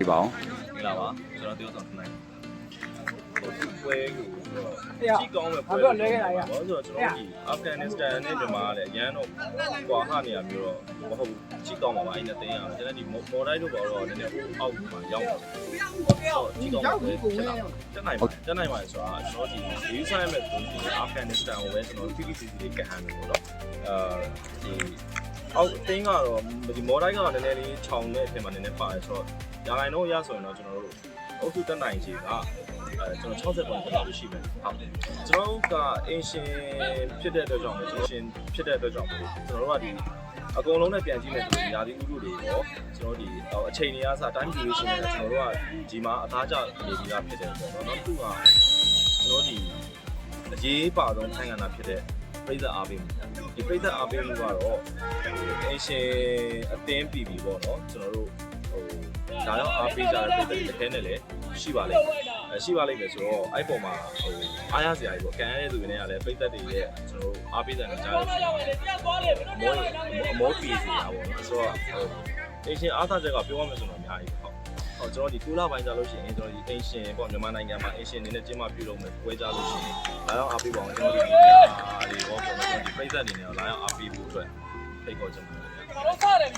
ဒီပါအောင် မလာပါကျွန်တော်ပြောဆောင်ထနိုင်ပွဲကိုကြည့်ကောင်းမဲ့ပွဲဘာလို့ဆိုတော့ကျွန်တော်ဒီအာဖဂန်နစ္စတန်နဲ့မြန်မာလည်းအရန်တော့ကွာဟနေရမျိုးတော့မဟုတ်ဘူးကြည့်ကောင်းပါပါအဲ့နဲ့တင်းရအောင်ကျွန်တော်ဒီမော်ဒိုင်းတို့တော့နည်းနည်းအောက်မှာရောက်တော့ကြည့်ကောင်းပွဲတက်နိုင်ပါဆိုတာကျွန်တော်ဒီယူဆိုင်မဲ့ဆိုဒီအာဖဂန်နစ္စတန်ကိုပဲကျွန်တော် PPCC လေးကဟန်နေပေါ့နော်ဒီအောက်တင်းကတော့ဒီမော်ဒိုင်းကတော့နည်းနည်းလေးခြောင်တဲ့အပြင်မှာနည်းနည်းပါတယ်ဆိုတော့ညာလိုင်းတော့ရဆိုရင်တော့ကျွန်တော်တို့အုပ်စုတက်နိုင်ခြေကကျွန်တော်60ပုံလောက်ရှိမယ်ဟုတ်ကျွန်တော်ကအင်ရှင်ဖြစ်တဲ့အတွက်ကြောင့်ကျွန်တော်ရှင်ဖြစ်တဲ့အတွက်ကြောင့်ကျွန်တော်တို့ကဒီအကုန်လုံးနဲ့ပြန်ကြည့်မယ်ဆိုရင်ယာဒီဥတုတွေရောကျွန်တော်ဒီအချိန်တွေအားစ time duration နဲ့ကျွန်တော်တို့ကဒီမှာအသားကျနေပြီးသားဖြစ်တယ်ပေါ့နော်နောက်တစ်ခုကကျွန်တော်ဒီအရေးပါဆုံးဆိုင်ကဏ္ဍဖြစ်တဲ့ပြိဿအားပေးမှုဒီပြိဿအားပေးမှုကတော့အင်ရှင်အသင်းပြည်ပြီပေါ့နော်ကျွန်တော်တို့ဒါရောအားပေးကြတဲ့ပြိဿတွေတစ်ခဲနဲ့လည်းရှိပါလိမ့်မယ်ရှိပါလိမ့်မယ်ဆိုတော့အဲ့ပုံမှာအားရစရာကြီးပေါ့ကန်ရတဲ့သူတွေနဲ့ကလည်းပြိဿတွေရဲ့ကျွန်တော်တို့အားပေးတယ်နဲ့ကြားရအမောပြည်စီတာပေါ့နော်ဆိုတော့အင်ရှင်အားသာချက်ကပြောရမယ်ဆိုတော့အများကြီးဟုတ်ကျွန်တော်ဒီ9လပိုင်းကြာလို့ရှိရင်ကျွန်တော်ဒီအင်ရှင်ပေါ့မြန်မာနိုင်ငံမှာအင်ရှင်နေနဲ့ကျင်းပပြုလုပ်မယ်ပွဲကြလို့ရှိရင်လာရောက်အားပေးပါအောင်ကျွန်တော်ဒီဒီပေါ့ကျွန်တော်ဒီပြိဿတွေနဲ့လာရောက်အားပေးဖို့အတွက်ဖိတ်ခေါ်ချင်ပါတယ်